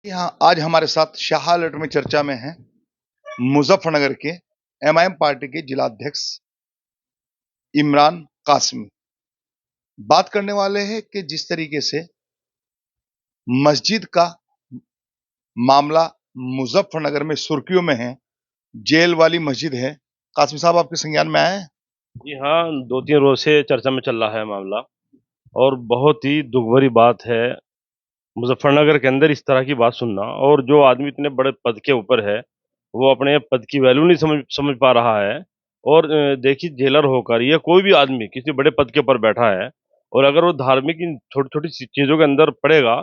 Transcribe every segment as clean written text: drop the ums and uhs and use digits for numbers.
यहाँ आज हमारे साथ शाह लेटर में चर्चा में हैं मुजफ्फरनगर के एमआईएम पार्टी के जिलाध्यक्ष इमरान कासमी। बात करने वाले हैं कि जिस तरीके से मस्जिद का मामला मुजफ्फरनगर में सुर्खियों में है, जेल वाली मस्जिद है। कासमी साहब आपके संज्ञान में आया है? जी हाँ, 2-3 रोज़ से चर्चा में चल रहा है मामला और बहुत ही दुःख भरी बात है, मुज़फ्फ़रनगर के अंदर इस तरह की बात सुनना और जो आदमी इतने बड़े पद के ऊपर है, वो अपने पद की वैल्यू नहीं समझ समझ पा रहा है और देखिए जेलर होकर या कोई भी आदमी किसी बड़े पद के ऊपर बैठा है और अगर वो धार्मिक इन छोटी-छोटी सी चीज़ों के अंदर पड़ेगा,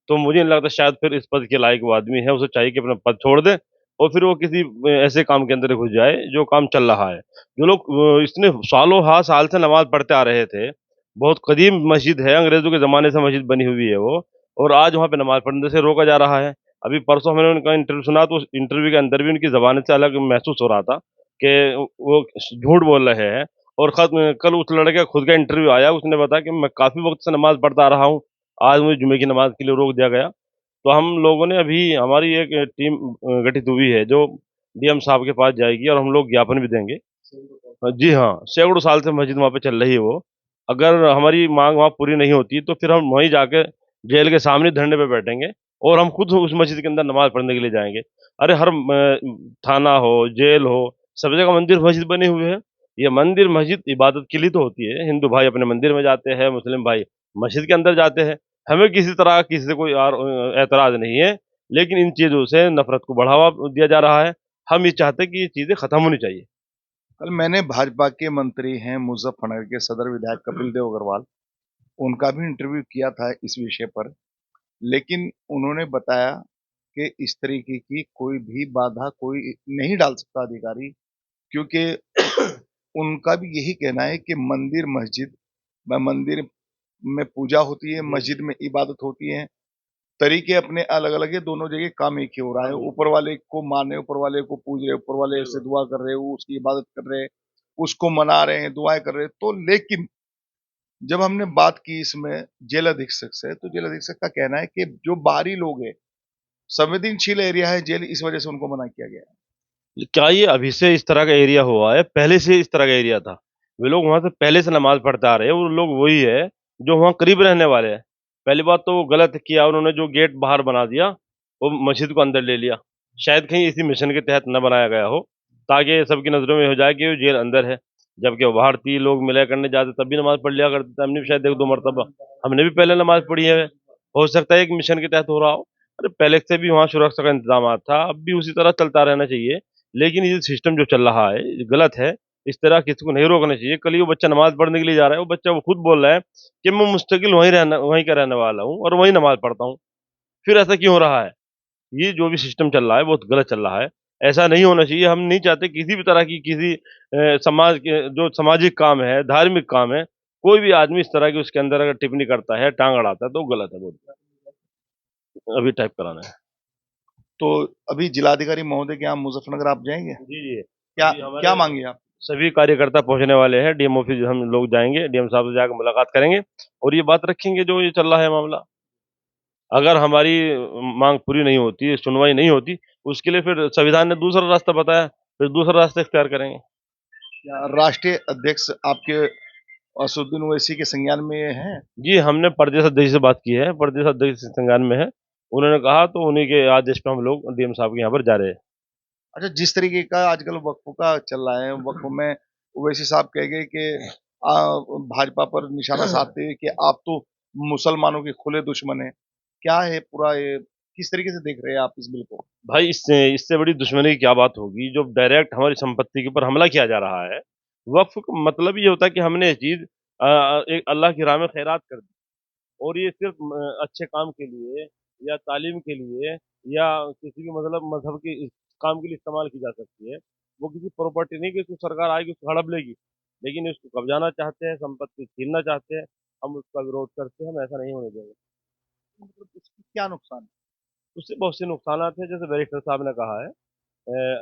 तो मुझे नहीं लगता शायद फिर इस पद के लायक वो आदमी है, उसे चाहिए कि अपना पद छोड़ दे और फिर वो किसी ऐसे काम के अंदर घुस जाए, जो काम चल रहा है। जो लोग इतने सालों साल से नमाज़ पढ़ते आ रहे थे, बहुत कदीम मस्जिद है, अंग्रेज़ों के ज़माने से मस्जिद बनी हुई है वो और आज वहाँ पे नमाज़ पढ़ने से रोका जा रहा है। अभी परसों मैंने उनका इंटरव्यू सुना तो उस इंटरव्यू के अंदर भी उनकी ज़बान से अलग महसूस हो रहा था कि वो झूठ बोल रहे हैं और कल उस लड़के का खुद का इंटरव्यू आया, उसने बताया कि मैं काफ़ी वक़्त से नमाज़ पढ़ता आ रहा हूँ, आज मुझे जुमे की नमाज़ के लिए रोक दिया गया। तो हम लोगों ने अभी हमारी एक टीम गठित हुई है जो डीएम साहब के पास जाएगी और हम लोग ज्ञापन भी देंगे। जी हाँ, सैकड़ों साल से मस्जिद वहाँ पे चल रही है वो। अगर हमारी माँग वहाँ पूरी नहीं होती तो फिर हम वहीं जाके जेल के सामने धरने पे बैठेंगे और हम खुद उस मस्जिद के अंदर नमाज़ पढ़ने के लिए जाएँगे। अरे हर थाना हो, जेल हो, सब जगह मंदिर मस्जिद बने हुए हैं। ये मंदिर मस्जिद इबादत के लिए तो होती है। हिंदू भाई अपने मंदिर में जाते हैं, मुस्लिम भाई मस्जिद के अंदर जाते हैं। हमें किसी तरह किसी से कोई ऐतराज़ नहीं है, लेकिन इन चीज़ों से नफ़रत को बढ़ावा दिया जा रहा है। हम ये चाहते हैं कि ये चीज़ें खत्म होनी चाहिए। कल मैंने भाजपा के मंत्री हैं मुजफ्फरनगर के सदर विधायक कपिल देव अग्रवाल, उनका भी इंटरव्यू किया था इस विषय पर। लेकिन उन्होंने बताया कि इस तरीके की कोई भी बाधा कोई नहीं डाल सकता अधिकारी, क्योंकि उनका भी यही कहना है कि मंदिर में पूजा होती है, मस्जिद में इबादत होती है। तरीके अपने अलग-अलग है, दोनों जगह काम एक ही हो रहा हाँ, है। बिल्कुल। ऊपर वाले को माने, ऊपर वाले को पूज रहे, ऊपर वाले से बिल्कुल। दुआ कर रहे, वो उसकी इबादत कर रहे, उसको मना रहे हैं, दुआएँ कर रहे हैं। तो लेकिन जब हमने बात की इसमें जेल अधीक्षक से, तो जेल अधीक्षक का कहना है कि जो बाहरी लोग हैं, संवेदनशील एरिया है जेल, इस वजह से उनको मना किया गया है। क्या ये अभी से इस तरह का एरिया हुआ है? पहले से इस तरह का एरिया था। वे लोग वहाँ से पहले से नमाज़ पढ़ते आ रहे हैं, वो लोग वही है, जो वहाँ करीब रहने वाले हैं। पहली बात तो वो गलत किया उन्होंने जो गेट बाहर बना दिया, वो मस्जिद को अंदर ले लिया। शायद कहीं इसी मिशन के तहत न बनाया गया हो, ताकि सबकी नज़रों में हो जाए कि वो जेल अंदर है। जबकि वो बाहर 3 लोग मिला करने जाते तब भी नमाज़ पढ़ लिया करते थे, हमने भी शायद 1-2 मरतबा हमने भी पहले नमाज़ पढ़ी है। हो सकता है एक मिशन के तहत हो रहा हो। अरे पहले से भी वहाँ सुरक्षा का इंतज़ामात था, अब भी उसी तरह चलता रहना चाहिए। लेकिन ये सिस्टम जो चल रहा है, ये गलत है। इस तरह किसी को नहीं रोकना चाहिए। कल ही वो बच्चा नमाज़ पढ़ने के लिए जा रहा है, वो बच्चा वो खुद बोल रहा है कि मैं मुस्तकिल वहीं का रहने वाला हूँ और वहीं नमाज़ पढ़ता हूँ। फिर ऐसा क्यों हो रहा है? ये जो भी सिस्टम चल रहा है, बहुत गलत चल रहा है। ऐसा नहीं होना चाहिए। हम नहीं चाहते किसी भी तरह की किसी समाज के जो सामाजिक काम है, धार्मिक काम है, कोई भी आदमी इस तरह की उसके अंदर अगर टिप्पणी करता है, टाँग अड़ाता है, तो वो गलत है बहुत। अभी टाइप कराना है। तो अभी जिलाधिकारी महोदय के यहाँ मुज़फ्फरनगर आप जाएँगे? जी, जी। क्या अभी क्या हमारे माँगे आप? सभी कार्यकर्ता पहुँचने वाले हैं, डीएम ऑफिस हम लोग जाएँगे, डीएम साहब से जाके मुलाकात करेंगे और ये बात रखेंगे जो ये चल रहा है मामला। अगर हमारी माँग पूरी नहीं होती, सुनवाई नहीं होती, उसके लिए फिर संविधान ने दूसरा रास्ता बताया, फिर दूसरा रास्ता इख्तियार करेंगे। क्या राष्ट्रीय अध्यक्ष आपके असदुद्दीन ओवैसी के संज्ञान में ये हैं? जी, हमने प्रदेश अध्यक्ष से बात की है, प्रदेश अध्यक्ष संज्ञान में है। उन्होंने कहा तो उन्हीं के आदेश पे हम लोग डीएम साहब के यहाँ पर जा रहे हैं। अच्छा, जिस तरीके का आजकल वक्फ का चल रहा है, वक्फ में ओवैसी साहब कह गए कि अ, भाजपा पर निशाना साधते हुए कि आप तो मुसलमानों के खुले दुश्मन हैं। क्या है पूरा ये किस तरीके से देख रहे हैं आप इस बिल को? भाई इससे बड़ी दुश्मनी की क्या बात होगी, जो डायरेक्ट हमारी संपत्ति के ऊपर हमला किया जा रहा है। वक़्फ़ का मतलब ये होता है कि हमने ये चीज़ एक अल्लाह की राह में खैरात कर दी और ये सिर्फ़ अच्छे काम के लिए या तालीम के लिए या किसी भी मतलब मज़हब के इस काम के लिए इस्तेमाल की जा सकती है। वो किसी प्रॉपर्टी नहीं कि उसको सरकार आएगी उसको हड़प लेगी, लेकिन उसको कब्ज़ाना चाहते हैं, संपत्ति छीनना चाहते हैं, हम उसका विरोध करते हैं, हम ऐसा नहीं होने देंगे। मतलब इसकी क्या नुकसान है? उससे बहुत से नुकसानात हैं, जैसे बैरिस्टर साहब ने कहा है।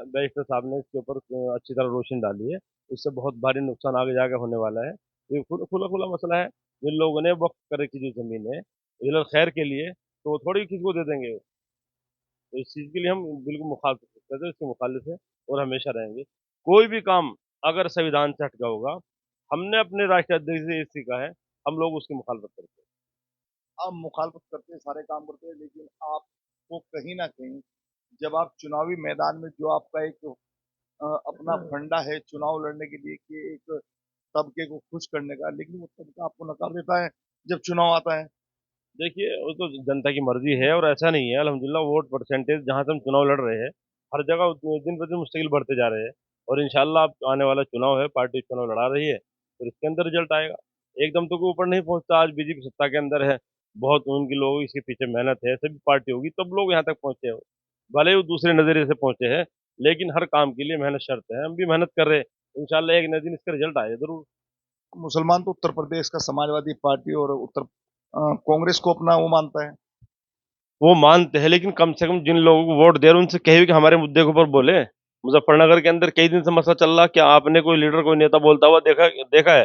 बैरिस्टर साहब ने इसके ऊपर अच्छी तरह रोशनी डाली है। इससे बहुत भारी नुकसान आगे जाके होने वाला है। ये खुला-खुला मसला है। जिन लोगों ने वक़्फ़ कर रखी जो ज़मीन है, ये लोग खैर के लिए, तो वो थोड़ी किसी को दे देंगे। तो इस चीज़ के लिए हम बिल्कुल मुखालफत करते हैं, इसके मुखालिफ है और हमेशा रहेंगे। कोई भी काम अगर संविधान से हट गया होगा, हमने अपने राष्ट्रीय अध्यक्ष से ये सीखा है, हम लोग उसकी मुखालफत करते हैं। आप मुखालफत करते हैं, सारे काम करते हैं, लेकिन आपको कहीं न कहीं जब आप चुनावी मैदान में जो आपका एक अपना फंडा है चुनाव लड़ने के लिए कि एक तबके को खुश करने का, लेकिन वो तबका आपको नकार देता है जब चुनाव आता है। देखिए, वो तो जनता की मर्ज़ी है और ऐसा नहीं है, अल्हम्दुलिल्लाह वोट परसेंटेज जहाँ से हम चुनाव लड़ रहे हैं, हर जगह दिन ब दिन मुश्किल बढ़ते जा रहे हैं और इंशाअल्लाह अब आने वाला चुनाव है, पार्टी चुनाव लड़ा रही है, फिर उसके अंदर रिज़ल्ट आएगा। एकदम तो कोई ऊपर नहीं पहुँचता, आज बीजेपी सत्ता के अंदर है, बहुत उनके लोग इसके पीछे मेहनत है, सभी पार्टी होगी तब लोग यहाँ तक पहुँचे हो। भले ही वो दूसरे नज़रिए से पहुँचे हैं, लेकिन हर काम के लिए मेहनत शर्त है, हम भी मेहनत कर रहे हैं, इंशाअल्लाह एक न दिन इसका रिज़ल्ट आएगा ज़रूर। मुसलमान तो उत्तर प्रदेश का समाजवादी पार्टी और कांग्रेस को अपना वो मानता है। वो मानते हैं, लेकिन कम से कम जिन लोगों को वोट दे रहे हैं, उनसे कहिए कि हमारे मुद्दे के ऊपर बोले। मुजफ्फरनगर के अंदर कई दिन से मसला चल रहा, क्या आपने कोई लीडर, कोई नेता बोलता हुआ देखा है?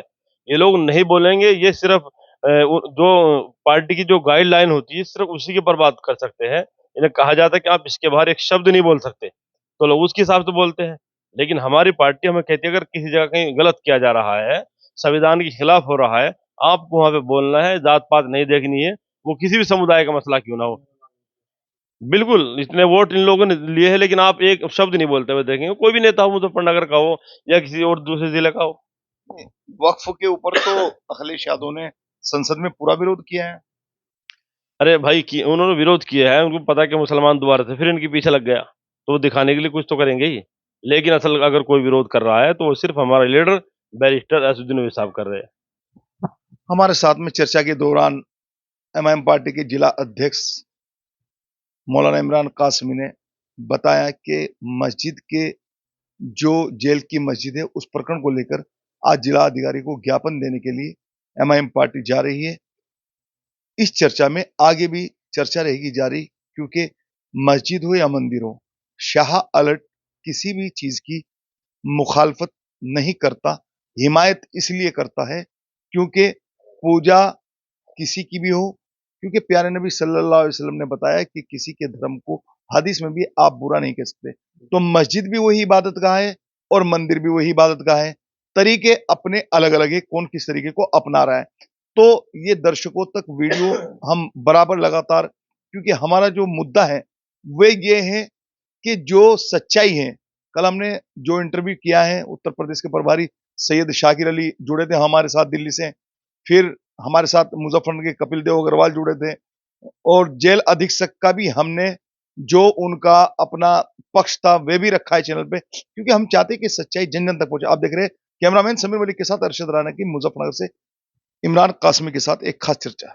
ये लोग नहीं बोलेंगे, ये सिर्फ जो पार्टी की जो गाइडलाइन होती है, सिर्फ उसी के ऊपर बात कर सकते हैं। इन्हें कहा जाता है कि आप इसके बाहर एक शब्द नहीं बोल सकते, तो लोग उसके हिसाब से बोलते हैं। लेकिन हमारी पार्टी हमें कहती है, अगर किसी जगह कहीं गलत किया जा रहा है, संविधान के खिलाफ हो रहा है, आपको वहाँ पे बोलना है, जात-पात नहीं देखनी है, वो किसी भी समुदाय का मसला क्यों ना हो। बिल्कुल, इतने वोट इन लोगों ने लिए हैं, लेकिन आप एक शब्द नहीं बोलते हुए देखेंगे। कोई भी नेता हो, मुज़फ्फरनगर का हो या किसी और दूसरे ज़िले का हो। वक्फ के ऊपर तो अखिलेश यादव ने संसद में पूरा विरोध किया है। अरे भाई, कि उन्होंने विरोध किया है, उनको पता है कि मुसलमान दोबारा से फिर इनके पीछे लग गया, तो वो दिखाने के लिए कुछ तो करेंगे ही। लेकिन असल अगर कोई विरोध कर रहा है, तो वो सिर्फ़ हमारा लीडर बैरिस्टर असदुद्दीन ओवैसी साहब कर रहे हैं। हमारे साथ में चर्चा के दौरान एमआईएम पार्टी के जिला अध्यक्ष मौलाना इमरान कासमी ने बताया कि मस्जिद के जो जेल की मस्जिद है उस प्रकरण को लेकर आज जिला अधिकारी को ज्ञापन देने के लिए एमआईएम पार्टी जा रही है। इस चर्चा में आगे भी चर्चा रहेगी जारी, क्योंकि मस्जिद हो या मंदिर हो, शाह अलर्ट किसी भी चीज की मुखालफत नहीं करता, हिमायत इसलिए करता है क्योंकि पूजा किसी की भी हो, क्योंकि प्यारे नबी सल्लल्लाहु अलैहि वसल्लम ने बताया कि किसी के धर्म को हदीस में भी आप बुरा नहीं कह सकते। तो मस्जिद भी वही इबादत गाह है और मंदिर भी वही इबादत गाह है। तरीके अपने अलग अलग है, कौन किस तरीके को अपना रहा है। तो ये दर्शकों तक वीडियो हम बराबर लगातार, क्योंकि हमारा जो मुद्दा है वे ये है कि जो सच्चाई है, कल हमने जो इंटरव्यू किया है उत्तर प्रदेश के प्रभारी सैयद शाकिर अली जुड़े थे हमारे साथ दिल्ली से, फिर हमारे साथ मुजफ्फरनगर के कपिल देव अग्रवाल जुड़े थे और जेल अधीक्षक का भी हमने जो उनका अपना पक्ष था वे भी रखा है चैनल पे, क्योंकि हम चाहते हैं कि सच्चाई जन जन तक पहुंचे। आप देख रहे हैं कैमरामैन समीर मलिक के साथ अरशद राना की मुजफ्फरनगर से इमरान कासमी के साथ एक खास चर्चा।